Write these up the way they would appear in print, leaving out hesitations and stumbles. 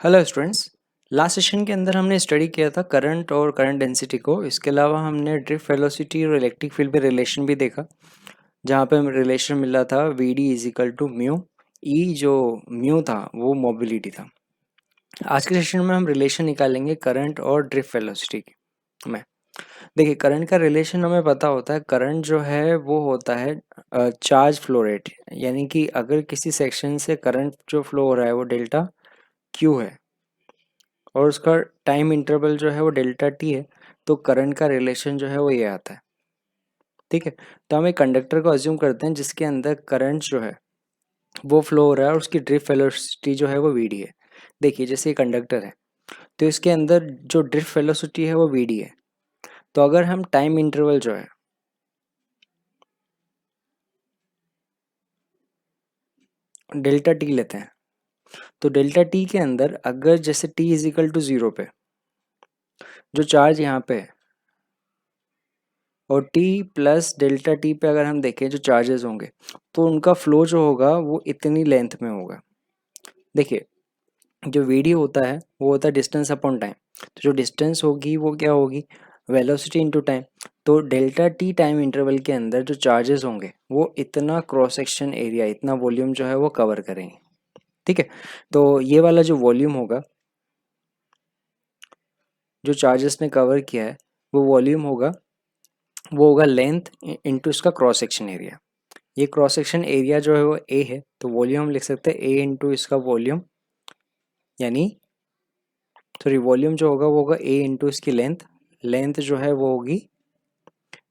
Hello students. Last session के अंदर हमने स्टडी किया था करंट और करंट डेंसिटी को। इसके अलावा हमने ड्रिफ्ट वेलोसिटी और इलेक्ट्रिक फील्ड में रिलेशन भी देखा, जहाँ पे हमें रिलेशन मिला था V D is equal to mu E. जो म्यू था वो मोबिलिटी था। आज के सेशन में हम रिलेशन निकालेंगे करंट और ड्रिफ्ट वेलोसिटी में। देखिए, करंट का रिलेशन हमें पता होता है। करंट जो है वो होता है चार्ज फ्लो रेट, यानी कि अगर किसी सेक्शन से करंट जो फ्लो हो रहा है वो डेल्टा क्यू है और उसका टाइम इंटरवल जो है वो डेल्टा टी है, तो करंट का रिलेशन जो है वो ये आता है। ठीक है, तो हम एक कंडक्टर को अज्यूम करते हैं जिसके अंदर करंट जो है वो फ्लो हो रहा है और उसकी ड्रिफ्ट वेलोसिटी जो है वो वी डी है। देखिए, जैसे ये कंडक्टर है तो इसके अंदर जो ड्रिफ्ट वेलोसिटी है वो वी डी है। तो अगर हम टाइम इंटरवल जो है डेल्टा टी लेते हैं, तो डेल्टा टी के अंदर अगर जैसे T is equal to zero पे जो चार्ज यहाँ पे है और टी प्लस डेल्टा टी पे अगर हम देखें जो चार्जेस होंगे तो उनका फ्लो जो होगा वो इतनी लेंथ में होगा। देखिए, जो वीडी होता है वो होता है डिस्टेंस अपॉन टाइम। तो जो डिस्टेंस होगी वो क्या होगी, वेलोसिटी इनटू टाइम। तो डेल्टा टी टाइम इंटरवल के अंदर जो चार्जेस होंगे वो इतना क्रॉस सेक्शन एरिया, इतना वॉल्यूम जो है वो कवर करेंगे। ठीक है, तो ये वाला जो वॉल्यूम होगा जो चार्जेस ने कवर किया है वो वॉल्यूम होगा, वो होगा लेंथ इनटू इसका क्रॉस सेक्शन एरिया। ये क्रॉस सेक्शन एरिया जो है वो ए है, तो वॉल्यूम हम लिख सकते हैं ए इंटू इसका वॉल्यूम, यानी सॉरी वॉल्यूम जो होगा वो होगा ए इंटू इसकी लेंथ। लेंथ जो है वो होगी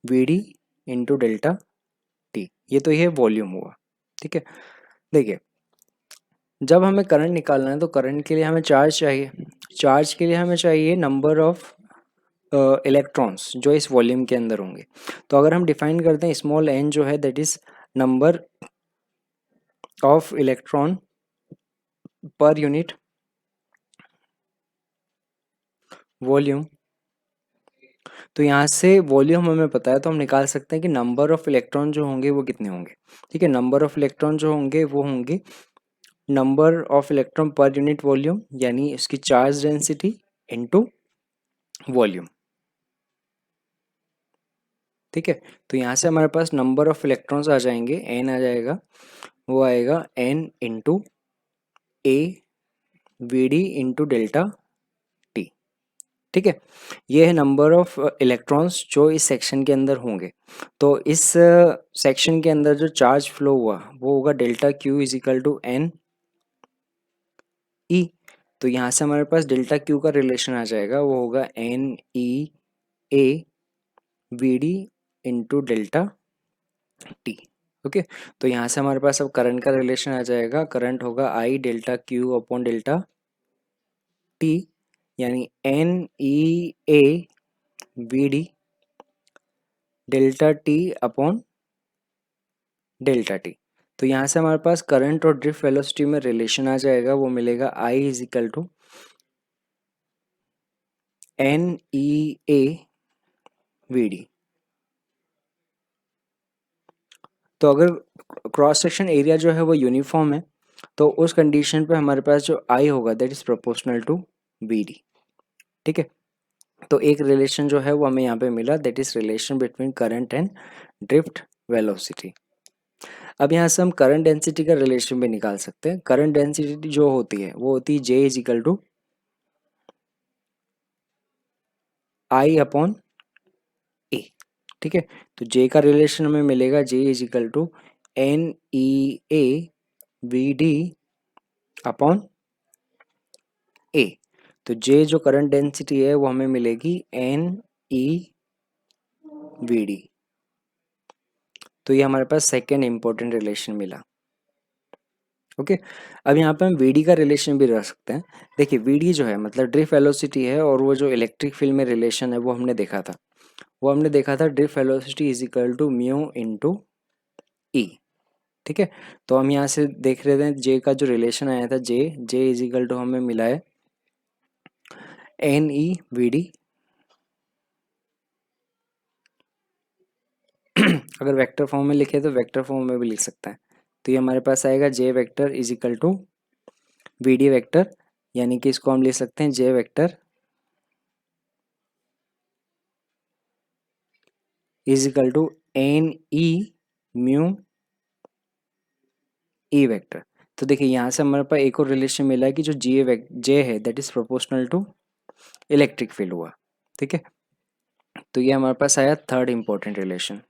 V D into delta T. ये तो ये वॉल्यूम हुआ। ठीक है, देखिए, जब हमें करंट निकालना है तो करंट के लिए हमें चार्ज चाहिए। चार्ज के लिए हमें चाहिए नंबर ऑफ इलेक्ट्रॉन्स जो इस वॉल्यूम के अंदर होंगे। तो अगर हम डिफाइन करते हैं स्मॉल एन जो है that is number of electron per unit volume, तो यहाँ से वॉल्यूम हमें पता है तो हम निकाल सकते हैं कि नंबर ऑफ इलेक्ट्रॉन जो होंगे वो कितने होंगे। ठीक है, नंबर ऑफ इलेक्ट्रॉन जो होंगे वो होंगे number of electron per unit volume, यानी इसकी चार्ज डेंसिटी इनटू वॉल्यूम। ठीक है, तो यहाँ से हमारे पास नंबर ऑफ इलेक्ट्रॉन्स आ जाएंगे, एन आ जाएगा, वो आएगा N into A V D into delta T. ठीक है, ये है नंबर ऑफ इलेक्ट्रॉन्स जो इस सेक्शन के अंदर होंगे। तो इस सेक्शन के अंदर जो चार्ज फ्लो हुआ वो होगा delta Q is equal to N E. तो यहाँ से हमारे पास डेल्टा क्यू का रिलेशन आ जाएगा, वो होगा N E A V D into delta T. Okay, तो यहाँ से हमारे पास अब करंट का रिलेशन आ जाएगा। करंट होगा I delta Q upon delta T, यानी N E A V D delta T upon delta T. तो यहाँ से हमारे पास करंट और ड्रिफ्ट वेलोसिटी में रिलेशन आ जाएगा, वो मिलेगा I is equal to N E A V D. तो अगर क्रॉस सेक्शन एरिया जो है वो यूनिफॉर्म है तो उस कंडीशन पे हमारे पास जो आई होगा that is proportional to V D. ठीक है, तो एक रिलेशन जो है वो हमें यहाँ पे मिला, that is relation between current and drift velocity. अब यहाँ से हम करंट डेंसिटी का रिलेशन भी निकाल सकते हैं। करंट डेंसिटी जो होती है वो होती है J is equal to I upon A. ठीक है, तो जे का रिलेशन हमें मिलेगा J is equal to N E A V D upon A. तो जे जो करंट डेंसिटी है वो हमें मिलेगी एन ई वी डी। तो ये हमारे पास सेकेंड इंपॉर्टेंट रिलेशन मिला। ओके, अब यहाँ पे हम वीडी का रिलेशन भी रख सकते हैं। देखिए, वीडी जो है मतलब ड्रिफ्ट वेलोसिटी है और वो जो इलेक्ट्रिक फील्ड में रिलेशन है वो हमने देखा था। वो हमने देखा था drift velocity is equal to mu into E. ठीक है, तो हम यहाँ से देख रहे थे जे का जो रिलेशन आया था, जे जे इज इक्वल टू हमें मिला है एन ई वी डी। अगर वेक्टर फॉर्म में लिखे तो वेक्टर फॉर्म में भी लिख सकता है। तो ये हमारे पास आएगा J vector is equal to V D vector यानी कि इसको हम लिख सकते हैं J vector is equal to N E mu E vector. तो देखिए यहाँ से हमारे पास एक और रिलेशन मिला है कि जो जे है that is proportional to electric field हुआ। ठीक है, तो ये हमारे पास आया थर्ड इंपॉर्टेंट रिलेशन।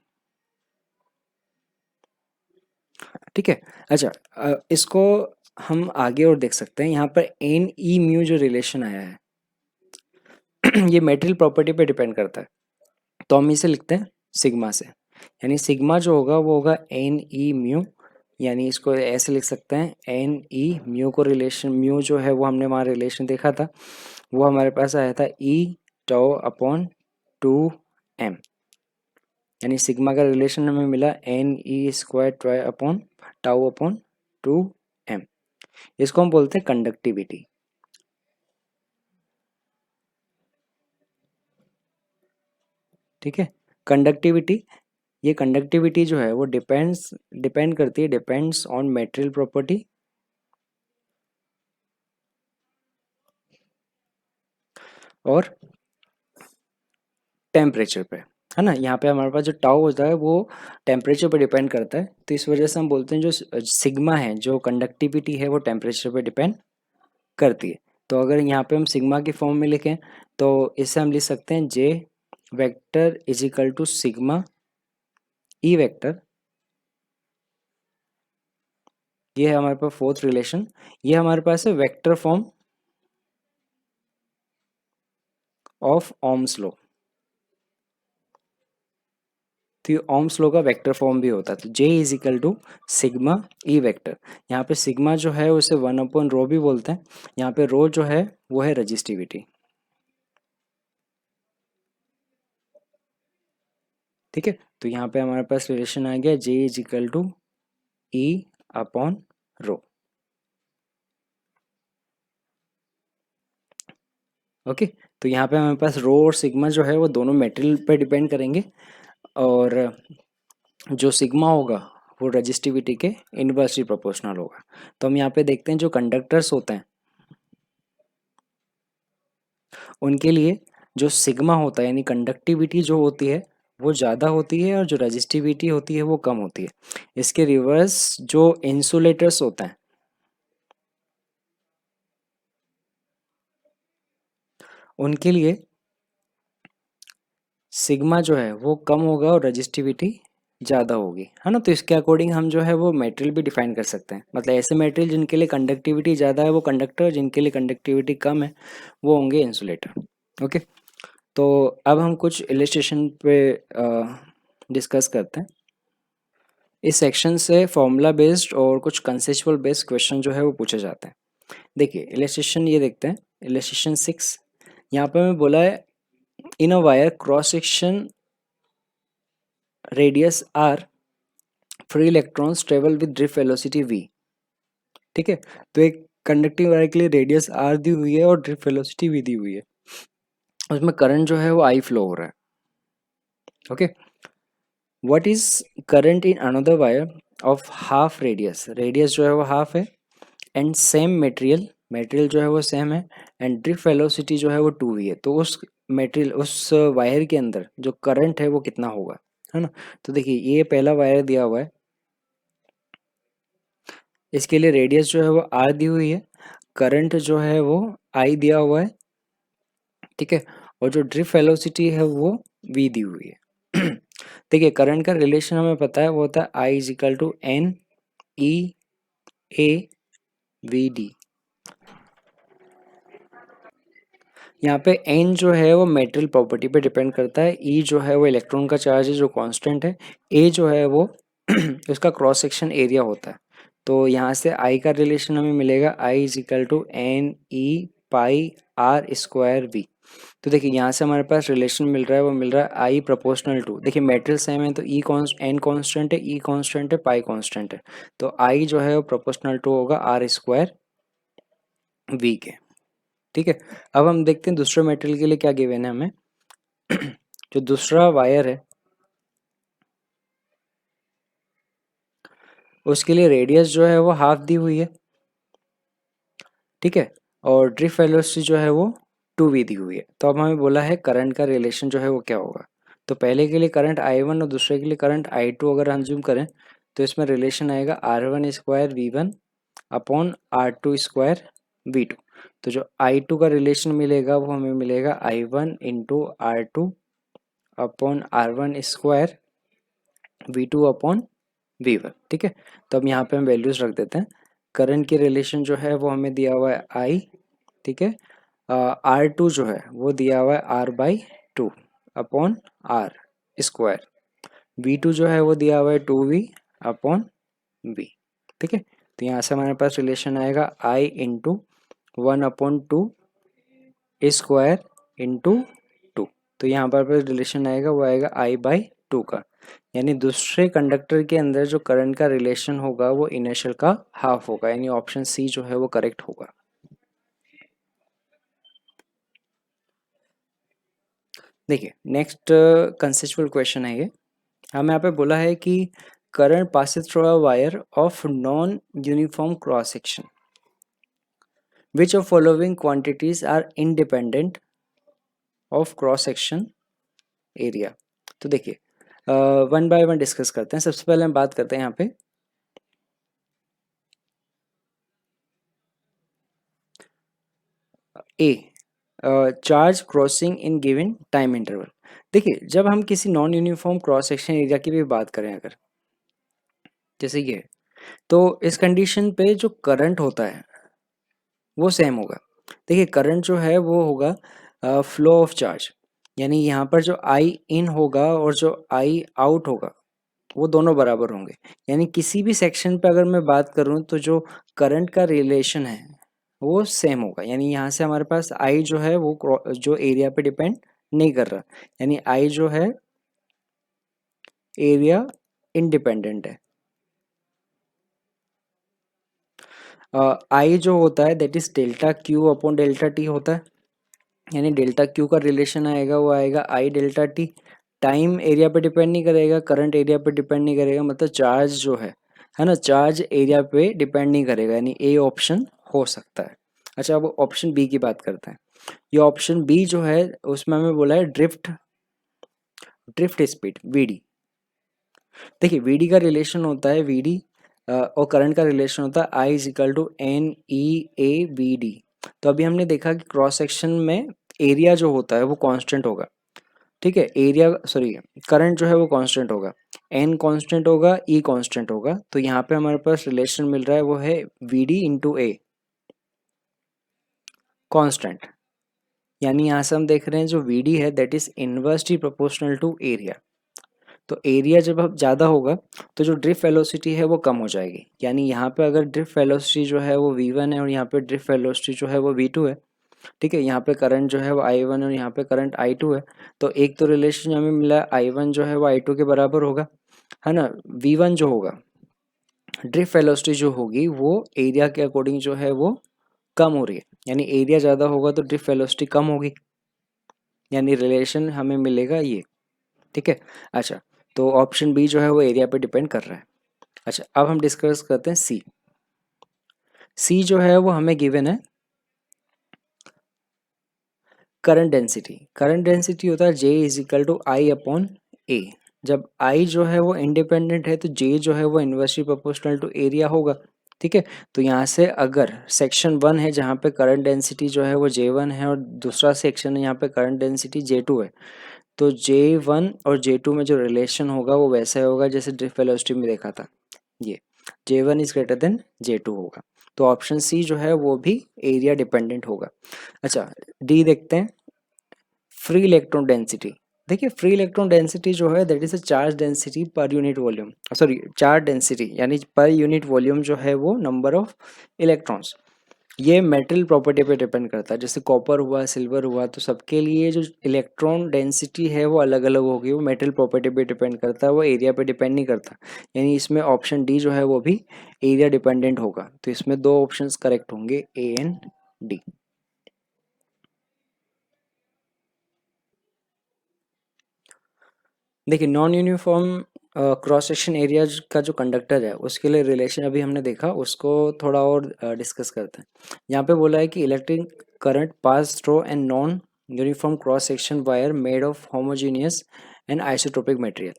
ठीक है, अच्छा इसको हम आगे और देख सकते हैं। यहाँ पर एन ई म्यू जो रिलेशन आया है ये मेटेरियल प्रॉपर्टी पे डिपेंड करता है, तो हम इसे लिखते हैं सिग्मा से। यानी सिग्मा जो होगा वो होगा एन ई म्यू, यानी इसको ऐसे लिख सकते हैं एन ई म्यू को रिलेशन, म्यू जो है वो हमने वहाँ रिलेशन देखा था, वो हमारे पास आया था ई टाउ अपॉन 2m, यानी सिग्मा का रिलेशन हमें मिला N E square try upon tau upon 2m। इसको हम बोलते हैं कंडक्टिविटी। ठीक है, कंडक्टिविटी, ये कंडक्टिविटी जो है वो डिपेंड करती है, डिपेंड्स ऑन मेटेरियल प्रॉपर्टी और टेम्परेचर पे, है ना। यहाँ पे हमारे पास जो टाउ होता है वो टेम्परेचर पे डिपेंड करता है, तो इस वजह से हम बोलते हैं जो सिग्मा है, जो कंडक्टिविटी है वो टेम्परेचर पे डिपेंड करती है। तो अगर यहाँ पे हम सिग्मा की फॉर्म में लिखें तो इससे हम लिख सकते हैं J vector is equal to sigma E vector. ये है हमारे पास फोर्थ रिलेशन। ये हमारे पास है vector form of Ohm's law. तो ये ओम्स लॉ का वेक्टर फॉर्म भी होता है। तो J is equal to sigma E vector. यहाँ पे सिग्मा जो है उसे 1/रो भी बोलते हैं। यहाँ पे रो जो है वो है रजिस्टिविटी। ठीक है, तो यहाँ पे हमारे पास रिलेशन आ गया J is equal to E upon rho. Okay, तो यहाँ पे हमारे पास रो और सिग्मा जो है वो दोनों मेटेरियल पे डिपेंड करेंगे, और जो सिग्मा होगा वो रजिस्टिविटी के इनवर्सली प्रोपोर्शनल होगा। तो हम यहाँ पे देखते हैं जो कंडक्टर्स होते हैं उनके लिए जो सिग्मा होता है यानी कंडक्टिविटी जो होती है वो ज़्यादा होती है, और जो रजिस्टिविटी होती है वो कम होती है। इसके रिवर्स जो इंसुलेटर्स होते हैं उनके लिए सिग्मा जो है वो कम होगा और रजिस्टिविटी ज़्यादा होगी, है ना। तो इसके अकॉर्डिंग हम जो है वो मटेरियल भी डिफाइन कर सकते हैं। मतलब ऐसे मटेरियल जिनके लिए कंडक्टिविटी ज़्यादा है वो कंडक्टर, जिनके लिए कंडक्टिविटी कम है वो होंगे इंसुलेटर। ओके, तो अब हम कुछ इलिस्ट्रेशन पे डिस्कस करते हैं। इस सेक्शन से फॉर्मूला बेस्ड और कुछ कंसेप्चुअल बेस्ड क्वेश्चन जो है वो पूछे जाते हैं। देखिए इलिस्ट्रेशन ये देखते हैं, इलिस्ट्रेशन 6। यहाँ पे हमें बोला है in a wire cross section radius R free electrons travel with drift velocity v। ठीक है, तो एक कंडक्टिंग वायर के लिए रेडियस r दी हुई है और ड्रिफ्ट वेलोसिटी v दी हुई है, उसमें करंट जो है वो I फ्लो हो रहा है। Okay, what is current in another wire of half radius, radius जो है वो हाफ है, एंड सेम मटेरियल, मटेरियल जो है वो सेम है, एंड ड्रिफ्ट वेलोसिटी जो है वो 2v है। तो उस मटेरियल, उस वायर के अंदर जो करंट है वो कितना होगा, है ना। तो देखिए ये पहला वायर दिया हुआ है, इसके लिए रेडियस जो है वो r दी हुई है, करंट जो है वो I दिया हुआ है। ठीक है, और जो ड्रिफ्ट वेलोसिटी है वो v दी हुई है। देखिए करंट का रिलेशन हमें पता है, वो होता है I is equal to N E A V D. यहाँ पे n जो है वो मेटेरियल प्रॉपर्टी पे डिपेंड करता है, e जो है वो इलेक्ट्रॉन का चार्ज है जो कांस्टेंट है, a जो है वो उसका क्रॉस सेक्शन एरिया होता है। तो यहाँ से I का रिलेशन हमें मिलेगा I is equal to N E pi R square V. तो देखिए यहाँ से हमारे पास रिलेशन मिल रहा है, वो मिल रहा है I प्रोपोर्शनल टू, देखिए मेटेरियल सेम है तो एन कांस्टेंट है, ई कांस्टेंट है, पाई कांस्टेंट है, तो I जो है वो प्रोपोर्शनल टू होगा आर स्क्वायर वी के। ठीक है, अब हम देखते हैं दूसरे मेटेरियल के लिए क्या गिवन है हमें। जो दूसरा वायर है उसके लिए रेडियस जो है वो हाफ दी हुई है। ठीक है, और ड्रिफ्ट वेलोसिटी जो है वो 2v दी हुई है। तो अब हमें बोला है करंट का रिलेशन जो है वो क्या होगा। तो पहले के लिए करंट I1 और दूसरे के लिए करंट I2 अगर हम जूम करें तो इसमें रिलेशन आएगा R1 square V1 upon R2 square V2। तो जो I2 का रिलेशन मिलेगा वो हमें मिलेगा I1 into R2 upon R1 square V2 upon V1। ठीक है, तो अब यहाँ पे हम वैल्यूज रख देते हैं। करंट की रिलेशन जो है वो हमें दिया हुआ है I, ठीक है। R2 जो है वो दिया हुआ है R/2 upon R square. V2 जो है वो दिया हुआ है 2V अपॉन V। ठीक है, तो यहाँ से हमारे पास रिलेशन आएगा I इंटू 1/2 स्क्वायर इंटू 2। तो यहाँ पर रिलेशन आएगा वो आएगा I/2 का, यानी दूसरे कंडक्टर के अंदर जो करंट का रिलेशन होगा वो इनिशियल का हाफ होगा, यानी ऑप्शन सी जो है वो करेक्ट होगा। देखिए नेक्स्ट कंसेप्चुअल क्वेश्चन है ये। हमें यहाँ पे बोला है कि current passes through a wire of non uniform cross section, which of following quantities are independent of cross section area. तो देखिए वन बाय वन डिस्कस करते हैं। सबसे पहले हम बात करते हैं यहाँ पे A, charge crossing in given time interval. देखिए जब हम किसी non uniform cross section area की भी बात करें अगर, जैसे ये, तो इस कंडीशन पे जो करंट होता है वो सेम होगा। देखिए करंट जो है वो होगा फ्लो ऑफ चार्ज, यानी यहाँ पर जो आई इन होगा और जो आई आउट होगा वो दोनों बराबर होंगे। यानी किसी भी सेक्शन पे अगर मैं बात करूँ तो जो करंट का रिलेशन है वो सेम होगा। यानी यहाँ से हमारे पास आई जो है वो जो एरिया पे डिपेंड नहीं कर रहा, यानी आई जो है एरिया इंडिपेंडेंट है। आई जो होता है that is delta Q upon delta T होता है, यानी डेल्टा क्यू का रिलेशन आएगा वो आएगा आई डेल्टा टी। टाइम एरिया पे डिपेंड नहीं करेगा, करंट एरिया पे डिपेंड नहीं करेगा, मतलब चार्ज जो है ना, चार्ज एरिया पे डिपेंड नहीं करेगा, यानी ए ऑप्शन हो सकता है। अच्छा अब ऑप्शन बी की बात करते हैं। ये ऑप्शन बी जो है उसमें हमें बोला है ड्रिफ्ट ड्रिफ्ट स्पीड वीडी। देखिए वीडी का रिलेशन होता है वीडी और करंट का रिलेशन होता है I is equal to N E A V D. तो अभी हमने देखा कि क्रॉस सेक्शन में एरिया जो होता है वो कांस्टेंट होगा, ठीक है, एरिया सॉरी करंट जो है वो कांस्टेंट होगा, एन कांस्टेंट होगा, ई कांस्टेंट होगा। तो यहाँ पे हमारे पास रिलेशन मिल रहा है वो है V D into a constant. यानी यहाँ से हम देख रहे हैं जो वी डी है that is inversely proportional to area. तो एरिया जब अब ज़्यादा होगा तो जो ड्रिफ्ट वेलोसिटी है वो कम हो जाएगी। यानी यहाँ पे अगर ड्रिफ्ट वेलोसिटी जो है वो v1 है और यहाँ पे ड्रिफ्ट वेलोसिटी जो है वो v2 है, ठीक है, यहाँ पे करंट जो है वो i1 और यहाँ पे करंट i2 है। तो एक तो रिलेशन हमें मिला है i1 जो है वो i2 के बराबर होगा, है ना। v1 जो होगा ड्रिफ्ट वेलोसिटी जो होगी वो एरिया के अकॉर्डिंग जो है वो कम हो रही है, यानी एरिया ज़्यादा होगा तो ड्रिफ्ट वेलोसिटी कम होगी, यानी रिलेशन हमें मिलेगा ये। ठीक है, अच्छा तो ऑप्शन बी जो है वो एरिया पे डिपेंड कर रहा है। अच्छा अब हम डिस्कस करते हैं सी। सी जो है वो हमें गिवन है करंट डेंसिटी। करंट डेंसिटी होता है J is equal to I upon A. जब आई जो है वो इंडिपेंडेंट है तो जे जो है वो इन्वर्सली प्रोपोर्शनल टू एरिया होगा। ठीक है, तो यहाँ से अगर सेक्शन 1 है जहाँ पे करंट डेंसिटी जो है वो J1 है और दूसरा सेक्शन है यहाँ पे करंट डेंसिटी J2 है, तो J1 और J2 में जो रिलेशन होगा वो वैसा ही होगा जैसे ड्रिफ्ट वेलोसिटी में देखा था, ये J1 is greater than J2 होगा। तो ऑप्शन सी जो है वो भी एरिया डिपेंडेंट होगा। अच्छा डी देखते हैं, फ्री इलेक्ट्रॉन डेंसिटी। देखिए फ्री इलेक्ट्रॉन डेंसिटी जो है that is a charge density per unit volume, sorry charge density यानी पर यूनिट वॉल्यूम जो है वो नंबर ऑफ इलेक्ट्रॉन्स। ये मेटल प्रॉपर्टी पे डिपेंड करता है, जैसे कॉपर हुआ सिल्वर हुआ, तो सबके लिए जो इलेक्ट्रॉन डेंसिटी है वो अलग अलग होगी, वो मेटल प्रॉपर्टी पे डिपेंड करता है, वो एरिया पे डिपेंड नहीं करता। यानी इसमें ऑप्शन डी जो है वो भी एरिया डिपेंडेंट होगा। तो इसमें दो ऑप्शंस करेक्ट होंगे ए एंड डी। देखिए non uniform cross section area का जो कंडक्टर है उसके लिए रिलेशन अभी हमने देखा, उसको थोड़ा और डिस्कस करते हैं। यहाँ पे बोला है कि electric current pass through and non uniform cross section wire made of homogeneous and isotropic material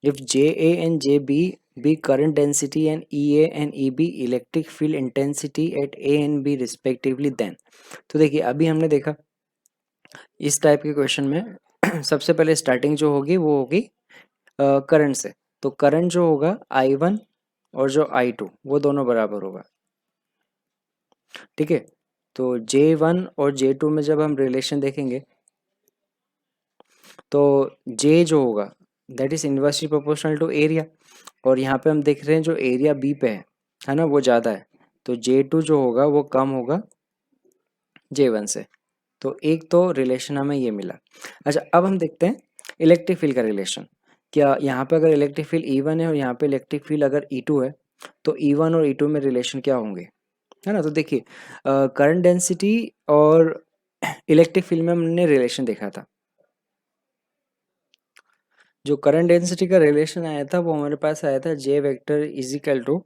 if J A and J B be current density and E A and E B electric field intensity at A and B respectively then. तो देखिए अभी हमने देखा इस type के question में सबसे पहले स्टार्टिंग जो होगी वो होगी करंट से। तो करंट जो होगा I1 और जो I2 वो दोनों बराबर होगा, ठीक है। तो J1 और J2 में जब हम रिलेशन देखेंगे तो J जो होगा that is inversely proportional to area, और यहाँ पे हम देख रहे हैं जो एरिया B पे है ना, वो ज़्यादा है, तो J2 जो होगा वो कम होगा J1 से। तो एक तो रिलेशन हमें ये मिला। अच्छा अब हम देखते हैं इलेक्ट्रिक फील्ड का रिलेशन। क्या यहाँ पे अगर इलेक्ट्रिक फील्ड E1 है और यहाँ पे इलेक्ट्रिक फील्ड अगर E2 है तो E1 और E2 में रिलेशन क्या होंगे, है ना। तो देखिए करंट डेंसिटी और इलेक्ट्रिक फील्ड में हमने रिलेशन देखा था। जो करंट डेंसिटी का रिलेशन आया था वो हमारे पास आया था J vector is equal to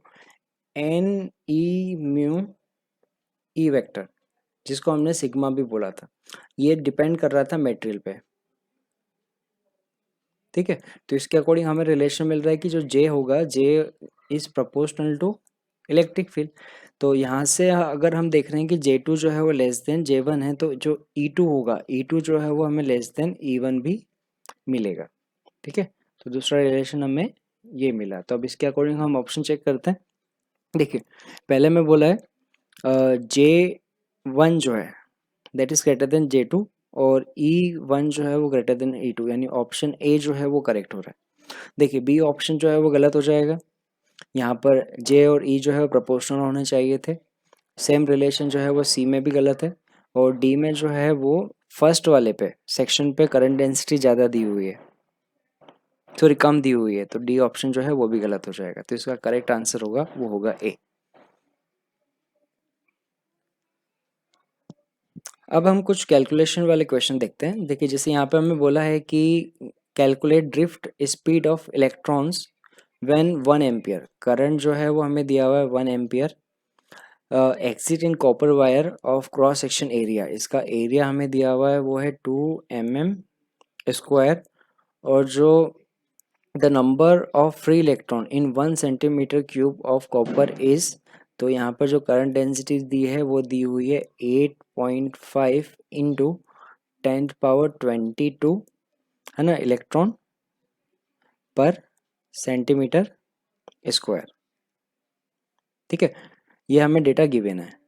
N E mu E vector, जिसको हमने सिग्मा भी बोला था। ये डिपेंड कर रहा था मटेरियल पे, ठीक है। तो इसके अकॉर्डिंग हमें रिलेशन मिल रहा है कि जो J होगा J is proportional to electric field. तो यहाँ से अगर हम देख रहे हैं कि J2 जो है वो लेस देन J1 है, तो जो E2 होगा E2 जो है वो हमें लेस देन E1 भी मिलेगा, ठीक है। तो दूसरा रिलेशन हमें ये मिला। तो अब इसके अकॉर्डिंग हम ऑप्शन चेक करते हैं। देखिए पहले में बोला है J1 जो है that is greater than J2 और E1 जो है वो ग्रेटर देन E2, यानी ऑप्शन ए जो है वो करेक्ट हो रहा है। देखिए बी ऑप्शन जो है वो गलत हो जाएगा। यहाँ पर J और E जो है वो प्रोपोर्शनल होने चाहिए थे। सेम रिलेशन जो है वो सी में भी गलत है, और डी में जो है वो फर्स्ट वाले पे सेक्शन पे करंट डेंसिटी ज़्यादा दी हुई है, थोड़ी कम दी हुई है, तो डी ऑप्शन जो है वो भी गलत हो जाएगा। तो इसका करेक्ट आंसर होगा वो होगा ए। अब हम कुछ कैलकुलेशन वाले क्वेश्चन देखते हैं। देखिए जैसे यहाँ पे हमें बोला है कि calculate drift speed of electrons when 1 ampere, current जो है वो हमें दिया हुआ है 1 ampere, exit in copper wire of cross section area, इसका एरिया हमें दिया हुआ है वो है 2 mm स्क्वायर, और जो the number of free electron in 1 cm³ of copper is, तो यहाँ पर जो करंट डेंसिटी दी है वो दी हुई है 8.5 इंटू 10⁻²2, है ना, इलेक्ट्रॉन पर सेंटीमीटर स्क्वायर, ठीक है। ये हमें डेटा गिवन है,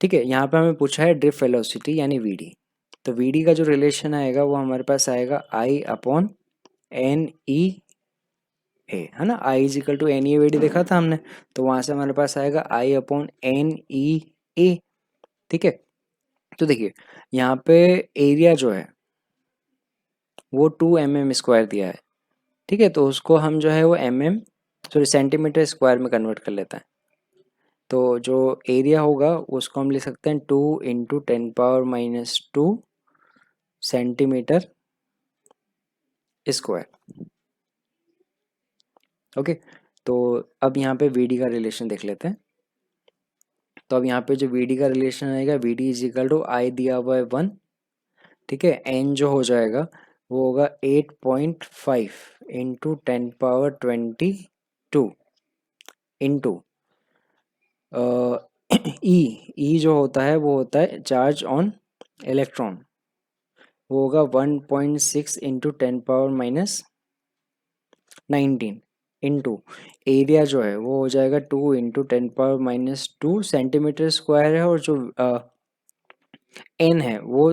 ठीक है। यहाँ पे हमें पूछा है ड्रिफ्ट वेलोसिटी यानी वीडी। तो वीडी का जो रिलेशन आएगा वो हमारे पास आएगा आई अपॉन एन ई ए, है ना। I is equal to N E V D देखा था हमने, तो वहां से हमारे पास आएगा आई अपॉन एन ई ए, ठीक है। तो देखिए यहाँ पे एरिया जो है वो 2 mm² दिया है, ठीक है। तो उसको हम जो है वो सॉरी सेंटीमीटर स्क्वायर में कन्वर्ट कर लेते हैं। तो जो एरिया होगा उसको हम लिख सकते हैं 2 × 10⁻² सेंटीमीटर स्क्वायर, ओके। तो अब यहाँ पे वी डी का रिलेशन देख लेते हैं। तो अब यहाँ पे जो वी डी का रिलेशन आएगा V D is equal to I दिया हुआ है 1, ठीक है। एन जो हो जाएगा वो होगा 8.5 इंटू 10⁻22 इंटू ई जो होता है वो होता है चार्ज ऑन इलेक्ट्रॉन, वो होगा 1.6 इंटू 10⁻19 इंटू एरिया जो है वो हो जाएगा 2 इंटू 10⁻² सेंटीमीटर स्क्वायर है, और जो एन है वो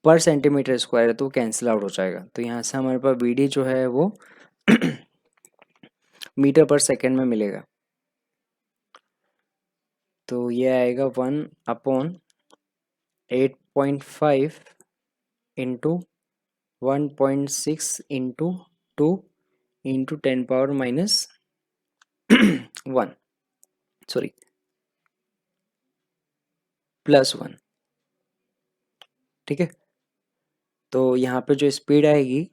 पर सेंटीमीटर स्क्वायर है, तो कैंसिल आउट हो जाएगा। तो यहाँ से हमारे पास वी डी जो है वो मीटर पर सेकेंड में मिलेगा। तो ये आएगा 1/8.5 इंटू 1.6 इंटू 2 इंटू 10⁻1 सॉरी +1, ठीक है। तो यहाँ पे जो स्पीड आएगी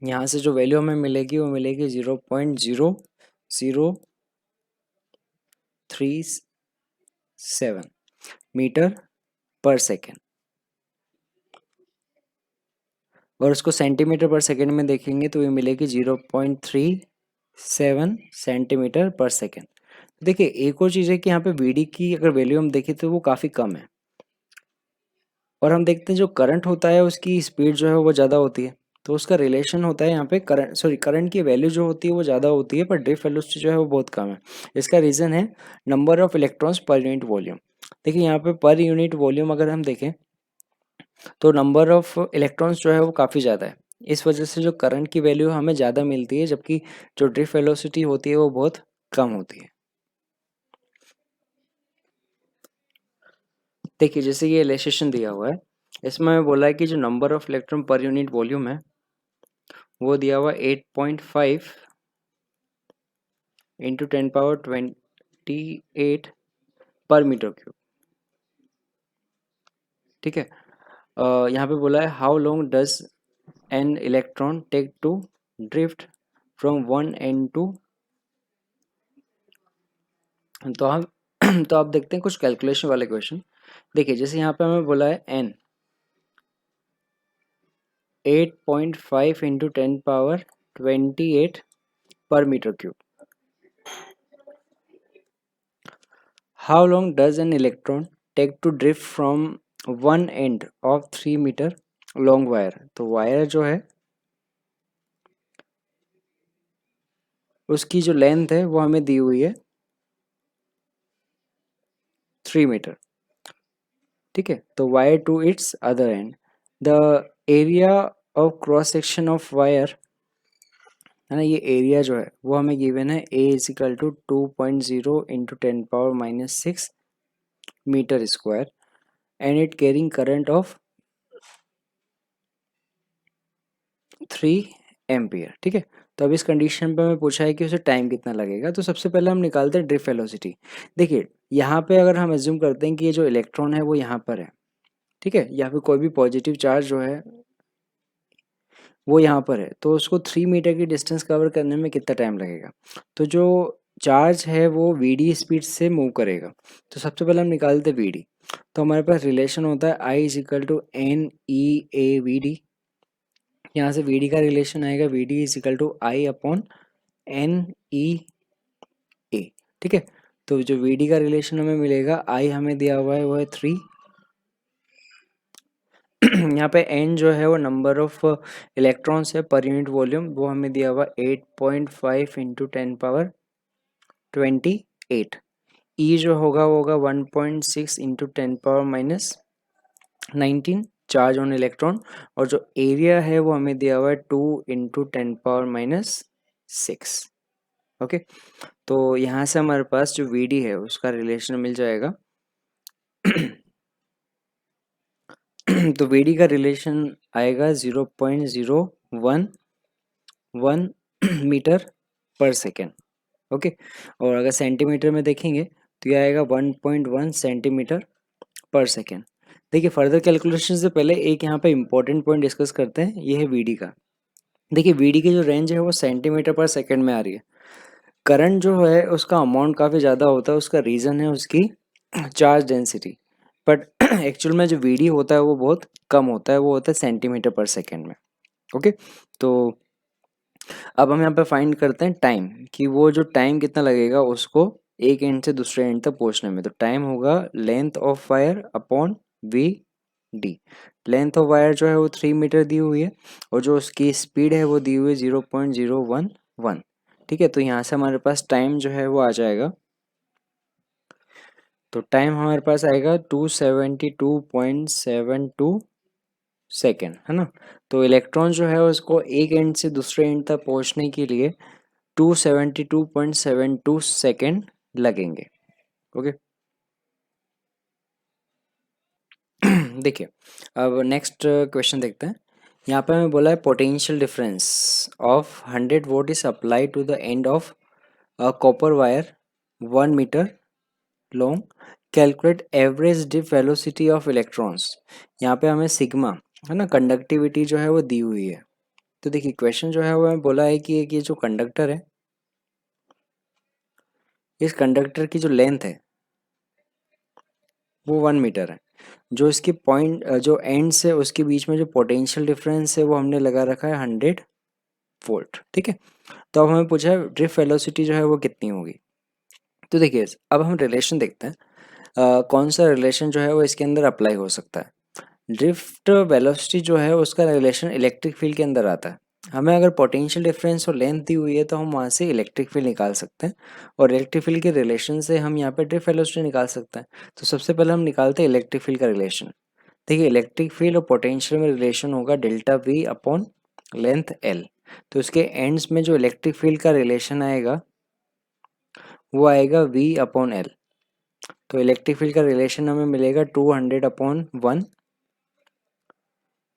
यहाँ से जो वैल्यू हमें मिलेगी वो मिलेगी 0.0037 मीटर पर सेकेंड, और उसको सेंटीमीटर पर सेकेंड में देखेंगे तो ये मिलेगी 0.37 सेंटीमीटर पर सेकेंड। देखिए एक और चीज़ है कि यहाँ पे वीडी की अगर वैल्यू हम देखें तो वो काफ़ी कम है, और हम देखते हैं जो करंट होता है उसकी स्पीड जो है वो ज़्यादा होती है, तो उसका रिलेशन होता है यहाँ पे करंट की वैल्यू जो होती है वो ज़्यादा होती है पर ड्रिफ्ट वेलोसिटी जो है वो बहुत कम है। इसका रीज़न है number of electrons per unit volume. देखिए यहाँ पे पर यूनिट वॉल्यूम अगर हम देखें तो नंबर ऑफ इलेक्ट्रॉन्स जो है वो काफ़ी ज़्यादा है, इस वजह से जो करंट की वैल्यू हमें ज़्यादा मिलती है, जबकि जो ड्रिफ्ट वेलोसिटी होती है वो बहुत कम होती है। देखिए जैसे ये इलस्ट्रेशन दिया हुआ है, इसमें हमें बोला है कि जो number of electron per unit volume है वो दिया हुआ 8.5 इंटू 10^28 पर मीटर क्यूब। ठीक है, यहाँ पे बोला है how long does an electron take to drift from one end to. तो हम तो आप देखते हैं कुछ कैलकुलेशन वाले क्वेश्चन। देखिए जैसे यहाँ पे हमें बोला है N 8.5 into 10^28 per metre cube. How long does an electron take to drift from one end of 3 metre long wire. तो वायर जो है उसकी जो लेंथ है वो हमें दी हुई है 3 मीटर। ठीक है, तो wire to its other end, the area of cross section of wire है ना, ये एरिया जो है वो हमें गिवन है A is equal to 2.0 into 10^-6 metre square and it carrying current of 3 ampere. ठीक है, तो अब इस कंडीशन पे हमें पूछा है कि उसे टाइम कितना लगेगा, तो सबसे पहले हम निकालते हैं ड्रिफ्ट वेलोसिटी। देखिए यहाँ पे अगर हम एज्यूम करते हैं कि ये जो इलेक्ट्रॉन है वो यहाँ पर है, ठीक है, या फिर कोई भी पॉजिटिव चार्ज जो है वो यहाँ पर है, तो उसको 3 मीटर की डिस्टेंस कवर करने में कितना टाइम लगेगा। तो जो चार्ज है वो वी डी स्पीड से मूव करेगा, तो सबसे पहले हम निकालते हैं वी डी। तो हमारे पास रिलेशन होता है I is equal to N E A V D. यहाँ से वी डी का रिलेशन आएगा V D is equal to I upon N E A. ठीक है, तो जो वी डी का रिलेशन हमें मिलेगा, आई हमें दिया हुआ है वो है 3, यहाँ पे एन जो है वो नंबर ऑफ इलेक्ट्रॉन्स है पर यूनिट वॉल्यूम, वो हमें दिया हुआ 8.5 इंटू 10^28। ई जो होगा वो होगा 1.6 इंटू 10^-19 चार्ज ऑन इलेक्ट्रॉन, और जो एरिया है वो हमें दिया हुआ है 2 इंटू 10^-6। ओके, तो यहाँ से हमारे पास जो वी डी है उसका रिलेशन मिल जाएगा। तो वी डी का रिलेशन आएगा 0.011 मीटर पर सेकेंड। ओके, और अगर सेंटीमीटर में देखेंगे तो ये आएगा 1.1 सेंटीमीटर पर सेकेंड। देखिए फर्दर कैलकुलेशन से पहले एक यहाँ पे इंपॉर्टेंट पॉइंट डिस्कस करते हैं, ये है वीडी का। देखिए वीडी की जो रेंज है वो सेंटीमीटर पर सेकेंड में आ रही है। करंट जो है उसका अमाउंट काफ़ी ज़्यादा होता है, उसका रीज़न है उसकी चार्ज डेंसिटी, बट एक्चुअल में जो वीडी होता है वो बहुत कम होता है, वो होता है सेंटीमीटर पर सेकेंड में। ओके, तो अब हम यहाँ पे फाइंड करते हैं टाइम, कि वो जो टाइम कितना लगेगा उसको एक एंड से दूसरे एंड तक पहुँचने में। तो टाइम होगा length of wire upon V D. Length of wire जो है वो 3 मीटर दी हुई है, और जो उसकी स्पीड है वो दी हुई है 0.011। ठीक है, तो यहाँ से हमारे पास टाइम जो है वो आ जाएगा। तो टाइम हमारे पास आएगा 272.72 सेकेंड, है ना। तो इलेक्ट्रॉन जो है उसको एक एंड से दूसरे एंड तक पहुंचने के लिए 272.72 सेकेंड लगेंगे। ओके, देखिए अब नेक्स्ट क्वेश्चन देखते हैं। यहाँ पे हमें बोला है potential difference of 100 volt is apply to the end of copper wire 1 metre long, calculate average dip velocity of electrons. यहाँ पे हमें सिग्मा है ना, कंडक्टिविटी जो है वो दी हुई है। तो देखिए क्वेश्चन जो है वो बोला है कि ये जो कंडक्टर है, इस कंडक्टर की जो लेंथ है वो 1 मीटर है। जो इसके पॉइंट जो एंड्स है उसके बीच में जो पोटेंशियल डिफरेंस है वो हमने लगा रखा है 100 वोल्ट। ठीक है, तो अब हमें पूछा है ड्रिफ्ट वेलोसिटी जो है वो कितनी होगी। तो देखिए अब हम रिलेशन देखते हैं, कौन सा रिलेशन जो है वो इसके अंदर अप्लाई हो सकता है। ड्रिफ्ट वेलोसिटी जो है उसका रिलेशन इलेक्ट्रिक फील्ड के अंदर आता है। हमें अगर पोटेंशियल डिफरेंस और लेंथ दी हुई है तो हम वहाँ से इलेक्ट्रिक फील्ड निकाल सकते हैं, और इलेक्ट्रिक फील्ड के रिलेशन से हम यहाँ पे ड्रिफ्ट वेलोसिटी निकाल सकते हैं। तो सबसे पहले हम निकालते हैं इलेक्ट्रिक फील्ड का रिलेशन। देखिए इलेक्ट्रिक फील्ड और पोटेंशियल में रिलेशन होगा delta V upon length L. तो उसके एंड्स में जो इलेक्ट्रिक फील्ड का रिलेशन आएगा वो आएगा वी अपॉन एल। तो इलेक्ट्रिक फील्ड का रिलेशन हमें मिलेगा 200 अपॉन 1,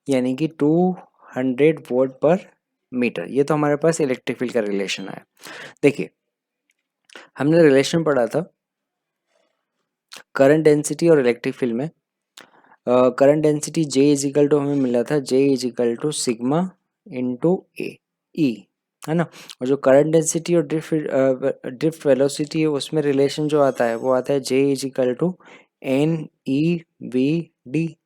यानी कि 200 वोल्ट पर मीटर। ये तो हमारे पास इलेक्ट्रिक फील्ड का रिलेशन है। देखिए हमने रिलेशन पढ़ा था करंट डेंसिटी और इलेक्ट्रिक फील्ड में। Current density J is equal to हमें मिला था J is equal to sigma into A E, है ना। और जो करंट डेंसिटी और ड्रिफ्ट वेलोसिटी है उसमें रिलेशन जो आता है वो आता है J is equal to N E V D.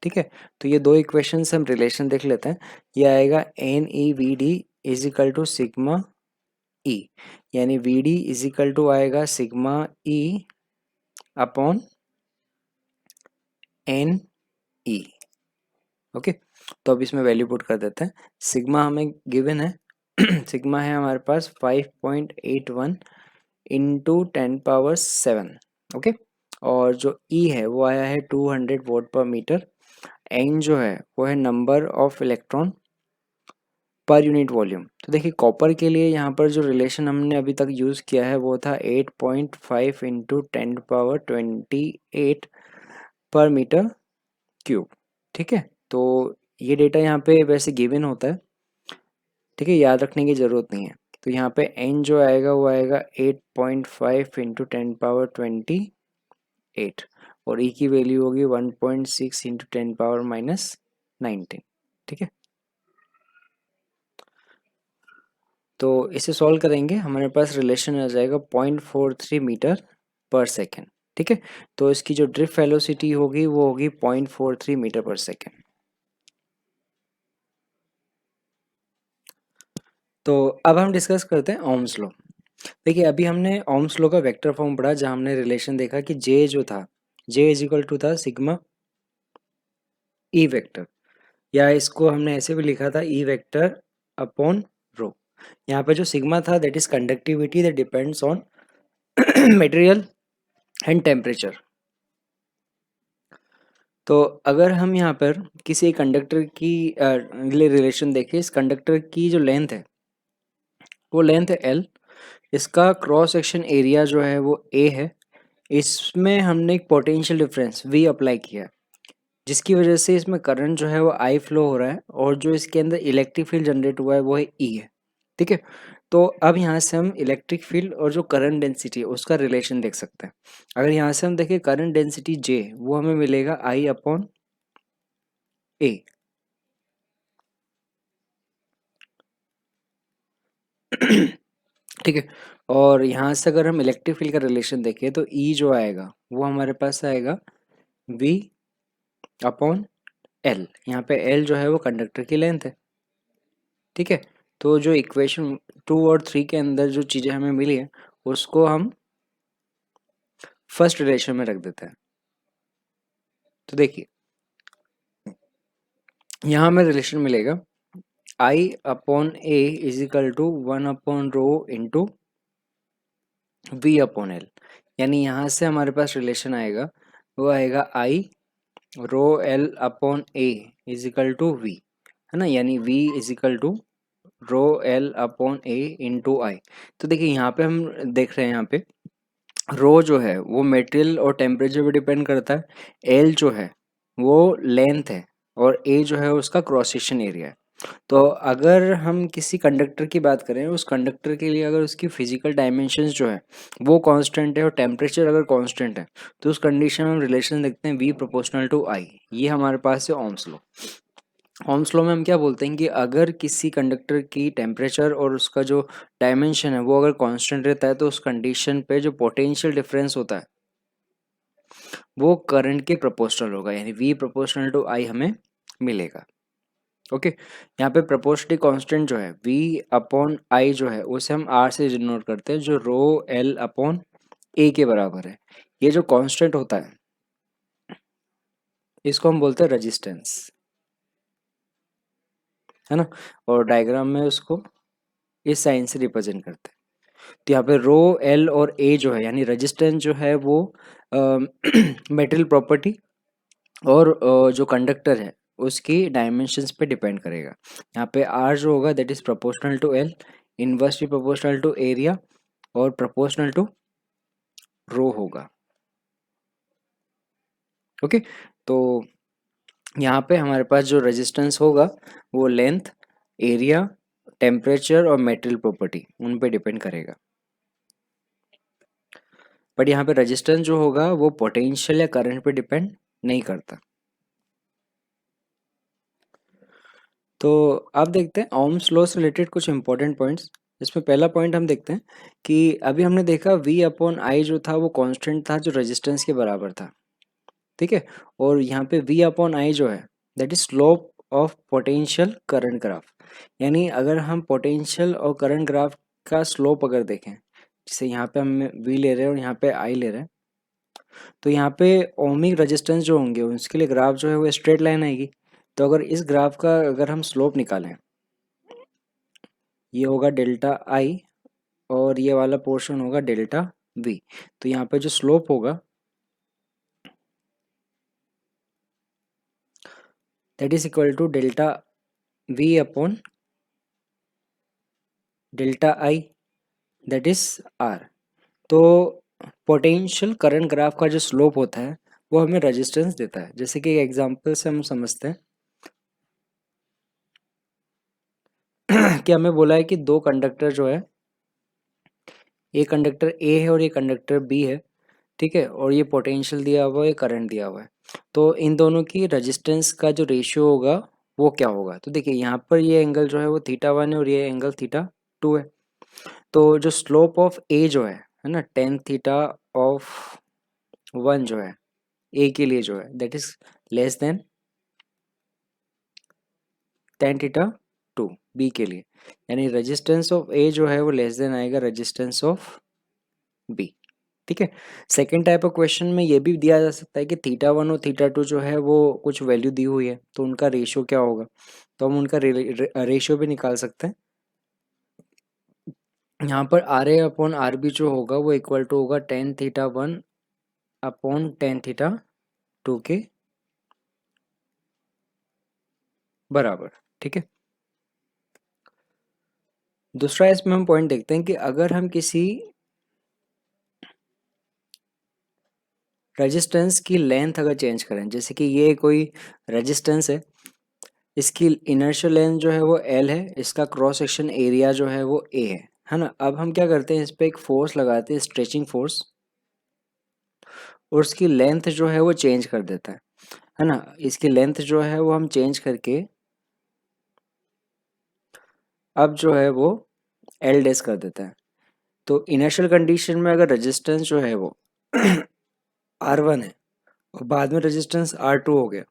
ठीक है, तो ये दो इक्वेशन से हम रिलेशन देख लेते हैं। ये आएगा N E V D is equal to sigma E, यानी V D is equal to आएगा sigma E upon N E. Okay, तो अब इसमें वैल्यू पुट कर देते हैं। सिग्मा हमें गिवन है सिग्मा है हमारे पास 5.81 इंटू 10⁻⁷। ओके, और जो ई है वो आया है 200 वोल्ट पर मीटर। एन जो है वो है number of electron per unit volume. तो देखिए कॉपर के लिए यहाँ पर जो रिलेशन हमने अभी तक यूज़ किया है वो था 8.5 इंटू 10⁻28 पर मीटर क्यूब। ठीक है, तो ये डेटा यहाँ पे वैसे गिवन होता है, ठीक है, याद रखने की ज़रूरत नहीं है। तो यहाँ पे एन जो आएगा वो आएगा 8.5 इंटू 10⁻28, और ई की वैल्यू होगी 1.6 इंटू 10⁻−19। ठीक है, तो इसे सॉल्व करेंगे हमारे पास रिलेशन आ जाएगा 0.43 मीटर पर सेकेंड। ठीक है, तो इसकी जो ड्रिफ्ट वेलोसिटी होगी वो होगी 0.43 मीटर पर सेकेंड। तो अब हम डिस्कस करते हैं ओम्स लॉ। देखिए अभी हमने ओम्स लॉ का वेक्टर फॉर्म पढ़ा जहाँ हमने रिलेशन देखा कि जे जो था जे इज इक्वल टू था सिग्मा ई वेक्टर, या इसको हमने ऐसे भी लिखा था ई वेक्टर अपॉन रो। यहाँ पे जो सिग्मा था that is conductivity that depends on material and temperature. तो अगर हम यहाँ पर किसी कंडक्टर की रिलेशन देखें, इस कंडक्टर की जो लेंथ है वो लेंथ है L, इसका क्रॉस सेक्शन एरिया जो है वो A है। इसमें हमने एक पोटेंशियल डिफरेंस V अप्लाई किया है, जिसकी वजह से इसमें करंट जो है वो I फ्लो हो रहा है, और जो इसके अंदर इलेक्ट्रिक फील्ड जनरेट हुआ है वो है E है। ठीक है, तो अब यहाँ से हम इलेक्ट्रिक फील्ड और जो करंट डेंसिटी है उसका रिलेशन देख सकते हैं। अगर यहाँ से हम देखें करंट डेंसिटी J, वो हमें मिलेगा I अपॉन A। ठीक है, और यहाँ से अगर हम इलेक्ट्रिक फील्ड का रिलेशन देखें तो E जो आएगा वो हमारे पास आएगा V अपॉन L। यहाँ पे L जो है वो कंडक्टर की लेंथ है। ठीक है, तो जो इक्वेशन 2 और 3 के अंदर जो चीज़ें हमें मिली है उसको हम फर्स्ट रिलेशन में रख देते हैं। तो देखिए यहाँ हमें रिलेशन मिलेगा I upon A is equal to 1 upon rho into V upon L, यानी यहाँ से हमारे पास रिलेशन आएगा वो आएगा I rho L upon A is equal to V, है ना, यानी V is equal to rho L upon A into I. तो देखिए यहाँ पे हम देख रहे हैं यहाँ पे रो जो है वो मटेरियल और टेम्परेचर पे डिपेंड करता है, एल जो है वो लेंथ है, और ए जो है उसका क्रॉस सेक्शन एरिया है। तो अगर हम किसी कंडक्टर की बात करें, उस कंडक्टर के लिए अगर उसकी फिजिकल डायमेंशंस जो है वो कांस्टेंट है और टेम्परेचर अगर कांस्टेंट है, तो उस कंडीशन में हम रिलेशन देखते हैं V प्रोपोर्शनल टू I। ये हमारे पास है ओम्स लॉ। ओम्स लॉ में हम क्या बोलते हैं कि अगर किसी कंडक्टर की टेम्परेचर और उसका जो डायमेंशन है वो अगर कांस्टेंट रहता है तो उस कंडीशन पे जो पोटेंशियल डिफरेंस होता है वो करंट के प्रोपोर्शनल होगा, यानी V प्रोपोर्शनल टू I हमें मिलेगा। ओके, यहाँ पे प्रोपोर्शनली कांस्टेंट जो है V अपॉन I जो है उसे हम R से डिनोट करते हैं, जो रो L अपॉन A के बराबर है। ये जो कांस्टेंट होता है इसको हम बोलते हैं रेजिस्टेंस, है ना, और डायग्राम में उसको इस साइन से रिप्रेजेंट करते हैं। तो यहाँ पे रो L और A जो है यानी रेजिस्टेंस जो है वो मेटेरियल प्रॉपर्टी और जो कंडक्टर है उसकी डायमेंशंस पे डिपेंड करेगा। यहाँ पे R जो होगा that is proportional to L, inversely proportional to area और प्रोपोर्शनल टू रो होगा। ओके, तो यहाँ पे हमारे पास जो रेजिस्टेंस होगा वो लेंथ, एरिया, टेम्परेचर और मेटेरियल प्रॉपर्टी उन पे डिपेंड करेगा। बट यहाँ पे रेजिस्टेंस जो होगा वो पोटेंशियल या करंट पे डिपेंड नहीं करता। तो अब देखते हैं ओम्स लॉ से रिलेटेड कुछ इंपॉर्टेंट पॉइंट्स। इसमें पहला पॉइंट हम देखते हैं कि अभी हमने देखा V अपॉन आई जो था वो कांस्टेंट था जो रेजिस्टेंस के बराबर था, ठीक है। और यहाँ पे V अपॉन आई जो है that is slope of potential current graph, यानी अगर हम पोटेंशियल और करंट ग्राफ का स्लोप अगर देखें, जैसे यहाँ पे हम V ले रहे हैं और यहाँ पे I ले रहे हैं, तो यहाँ पे ओमिक रेजिस्टेंस जो होंगे उसके लिए ग्राफ जो है वो स्ट्रेट लाइन आएगी। तो अगर इस ग्राफ का अगर हम स्लोप निकालें, ये होगा डेल्टा आई और ये वाला पोर्शन होगा डेल्टा वी, तो यहाँ पे जो स्लोप होगा that is equal to delta V upon delta I that is R. तो पोटेंशियल करंट ग्राफ का जो स्लोप होता है वो हमें रेजिस्टेंस देता है। जैसे कि एग्जांपल से हम समझते हैं कि हमें बोला है कि दो कंडक्टर जो है, एक कंडक्टर ए है और ये कंडक्टर बी है, ठीक है, और ये पोटेंशियल दिया हुआ है, करंट दिया हुआ है। तो इन दोनों की रेजिस्टेंस का जो रेशियो होगा वो क्या होगा, तो देखिए यहाँ पर ये एंगल जो है वो थीटा 1 है और ये एंगल थीटा 2 है। तो जो स्लोप ऑफ ए जो है ना, टेन थीटा ऑफ 1 जो है ए के लिए जो है that is less than tan θ 2 B के लिए, यानी रेजिस्टेंस ऑफ ए जो है वो लेस देन आएगा रेजिस्टेंस ऑफ बी, ठीक है। सेकेंड टाइप ऑफ क्वेश्चन में ये भी दिया जा सकता है कि θ1 और θ2 जो है वो कुछ वैल्यू दी हुई है तो उनका रेशियो क्या होगा, तो हम उनका रेशियो भी निकाल सकते हैं। यहाँ पर R A upon R B जो होगा वो इक्वल टू होगा tan θ1 अपॉन tan θ2 के बराबर, ठीक है। दूसरा इसमें हम पॉइंट देखते हैं कि अगर हम किसी रेजिस्टेंस की लेंथ अगर चेंज करें, जैसे कि ये कोई रेजिस्टेंस है, इसकी इनर्शियल लेंथ जो है वो L है, इसका क्रॉस सेक्शन एरिया जो है वो A है ना। अब हम क्या करते हैं, इस पर एक फोर्स लगाते हैं, स्ट्रेचिंग फोर्स, और उसकी लेंथ जो है वो चेंज कर देता है ना। इसकी लेंथ जो है वो हम चेंज करके अब जो है वो L डेस कर देता है। तो इनिशियल कंडीशन में अगर रेजिस्टेंस जो है वो R1 है और बाद में रेजिस्टेंस R2 हो गया,